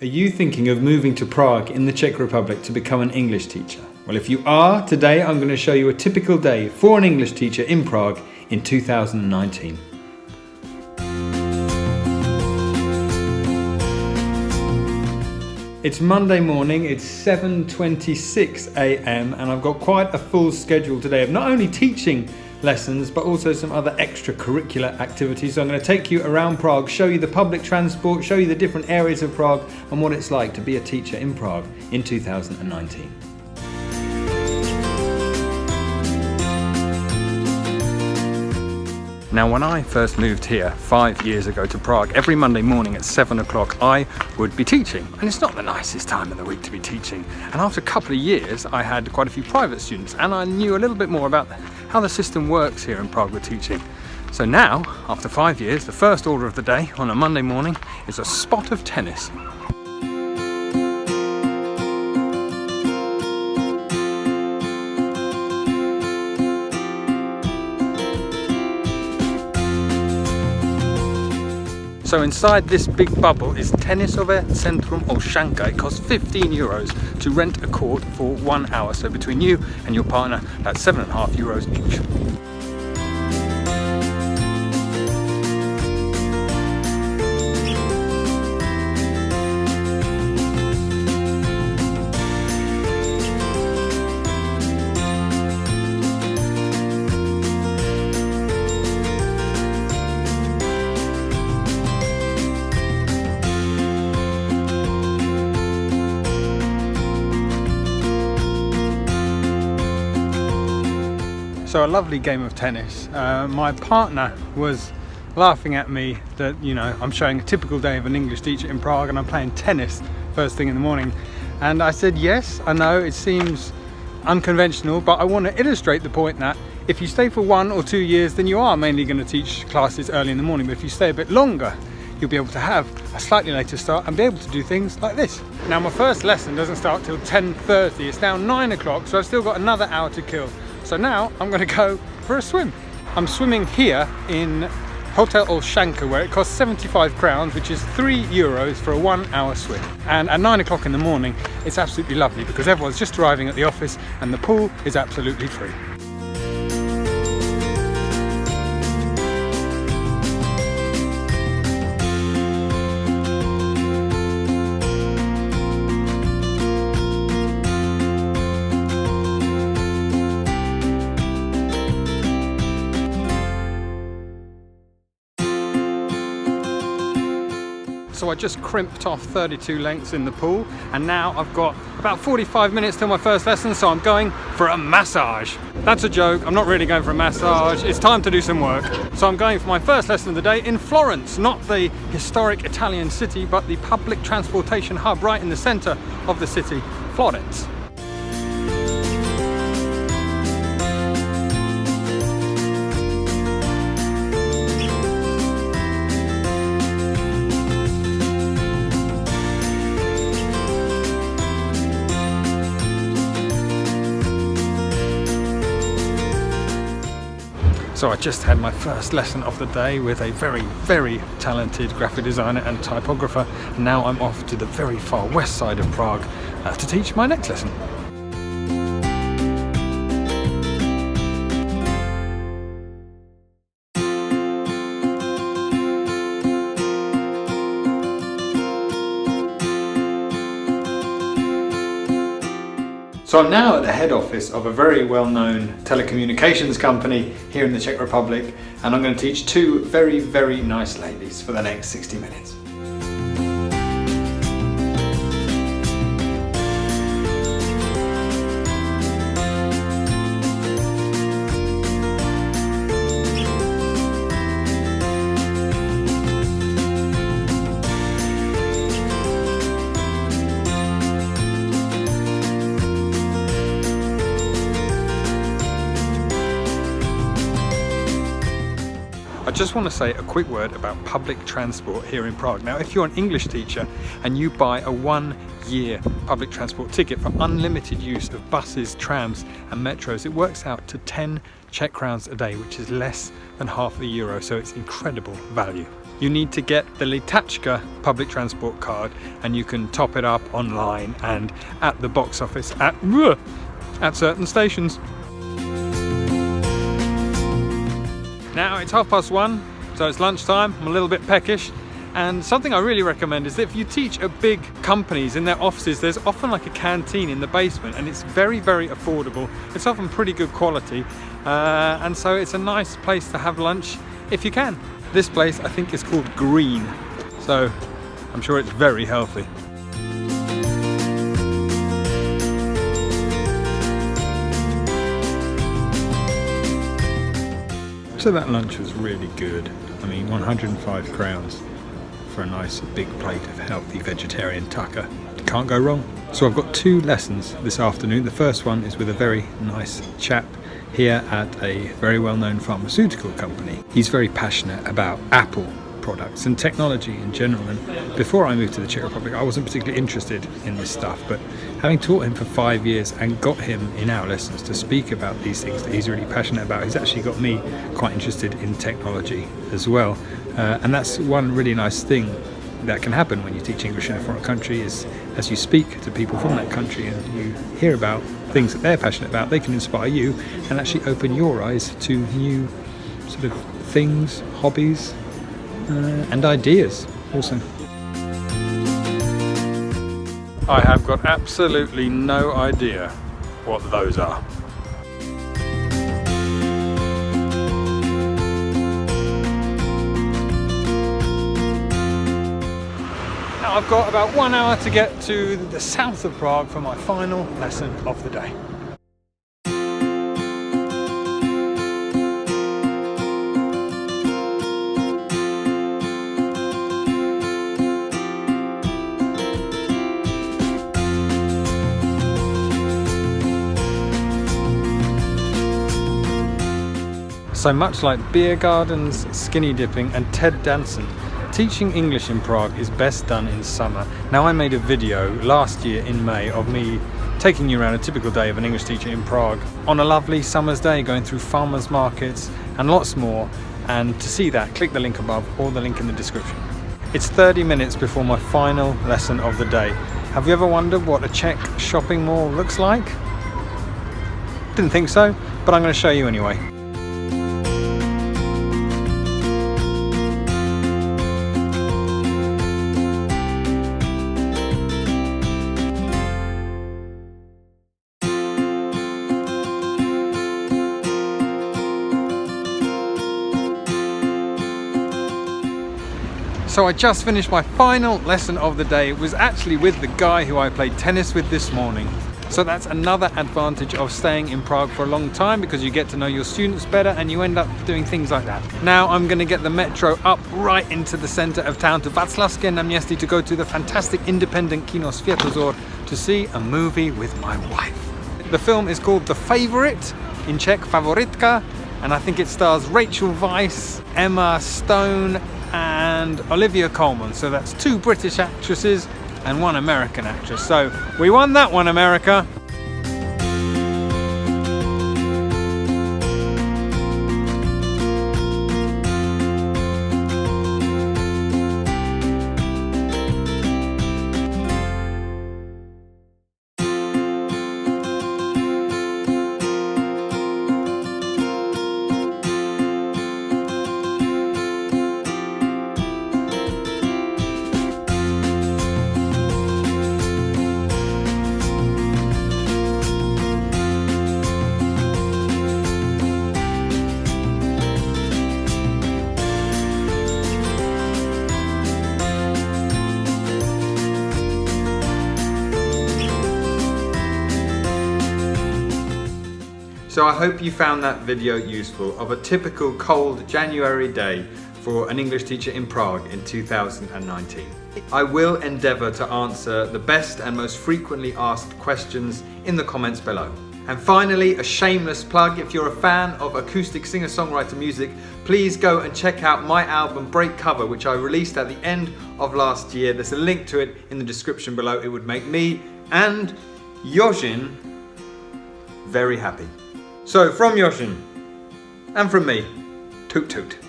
Are you thinking of moving to Prague in the Czech Republic to become an English teacher? Well, if you are, today I'm going to show you a typical day for an English teacher in Prague in 2019. It's Monday morning, it's 7:26 a.m. and I've got quite a full schedule today of not only teaching lessons but also some other extracurricular activities. So I'm going to take you around Prague, show you the public transport, show you the different areas of Prague and what it's like to be a teacher in Prague in 2019. Now, when I first moved here 5 years ago to Prague, every Monday morning at 7 o'clock I would be teaching. And it's not the nicest time of the week to be teaching. And after a couple of years I had quite a few private students and I knew a little bit more about how the system works here in Prague with teaching. So now, after 5 years, the first order of the day on a Monday morning is a spot of tennis. So inside this big bubble is Tenisové Centrum Olšanka. It costs 15 euros to rent a court for 1 hour. So between you and your partner, that's 7.5 euros each. So a lovely game of tennis. My partner was laughing at me that, you know, I'm showing a typical day of an English teacher in Prague and I'm playing tennis first thing in the morning. And I said, yes, I know it seems unconventional, but I want to illustrate the point that if you stay for 1 or 2 years, then you are mainly going to teach classes early in the morning. But if you stay a bit longer, you'll be able to have a slightly later start and be able to do things like this. Now, my first lesson doesn't start till 10:30. It's now 9 o'clock, so I've still got another hour to kill. So now I'm going to go for a swim. I'm swimming here in Hotel Olšanka, where it costs 75 crowns, which is 3 euros for a 1 hour swim. And at 9 o'clock in the morning, it's absolutely lovely because everyone's just arriving at the office and the pool is absolutely free. So I just crimped off 32 lengths in the pool and now I've got about 45 minutes till my first lesson, so I'm going for a massage. That's a joke, I'm not really going for a massage, it's time to do some work. So I'm going for my first lesson of the day in Florence, not the historic Italian city, but the public transportation hub right in the center of the city, Florence. So I just had my first lesson of the day with a very, very talented graphic designer and typographer. And now I'm off to the very far west side of Prague to teach my next lesson. So I'm now at the head office of a very well-known telecommunications company here in the Czech Republic, and I'm going to teach two very, very nice ladies for the next 60 minutes. I just want to say a quick word about public transport here in Prague. Now, if you're an English teacher and you buy a 1-year public transport ticket for unlimited use of buses, trams and metros, it works out to 10 Czech crowns a day, which is less than half a euro, so it's incredible value. you need to get the Litachka public transport card, and you can top it up online and at the box office at certain stations. Now it's 1:30, so it's lunchtime. I'm a little bit peckish. And something I really recommend is that if you teach at big companies in their offices, there's often like a canteen in the basement, and it's very, very affordable. It's often pretty good quality, and so it's a nice place to have lunch if you can. This place I think is called Green, so I'm sure it's very healthy. So that lunch was really good. I mean, 105 crowns. For a nice big plate of healthy vegetarian tucker. Can't go wrong. So I've got 2 lessons this afternoon. The first one is with a very nice chap here at a very well-known pharmaceutical company. He's very passionate about Apple products and technology in general, and before I moved to the Czech Republic I wasn't particularly interested in this stuff, but having taught him for 5 years and got him in our lessons to speak about these things that he's really passionate about, he's actually got me quite interested in technology as well. And that's one really nice thing that can happen when you teach English in a foreign country, is as you speak to people from that country and you hear about things that they're passionate about, they can inspire you and actually open your eyes to new sort of things, hobbies, and ideas also. I have got absolutely no idea what those are. Now I've got about 1 hour to get to the south of Prague for my final lesson of the day. So much like beer gardens, skinny dipping and Ted dancing, teaching English in Prague is best done in summer. Now I made a video last year in May of me taking you around a typical day of an English teacher in Prague on a lovely summer's day, going through farmers markets and lots more, and to see that click the link above or the link in the description. It's 30 minutes before my final lesson of the day. Have you ever wondered what a Czech shopping mall looks like? Didn't think so, but I'm going to show you anyway. So I just finished my final lesson of the day. It was actually with the guy who I played tennis with this morning. So that's another advantage of staying in Prague for a long time, because you get to know your students better and you end up doing things like that. Now I'm going to get the metro up right into the center of town to Václavské náměstí to go to the fantastic independent Kino Světozor to see a movie with my wife. The film is called The Favourite, in Czech Favoritka, and I think it stars Rachel Weisz, Emma Stone and Olivia Colman. So that's 2 British actresses and 1 American actress. So we won that one, America. So I hope you found that video useful of a typical cold January day for an English teacher in Prague in 2019. I will endeavour to answer the best and most frequently asked questions in the comments below. And finally, a shameless plug: if you're a fan of acoustic singer-songwriter music, please go and check out my album Break Cover, which I released at the end of last year. There's a link to it in the description below. It would make me and Yoshin very happy. So from Yoshin and from me, toot toot.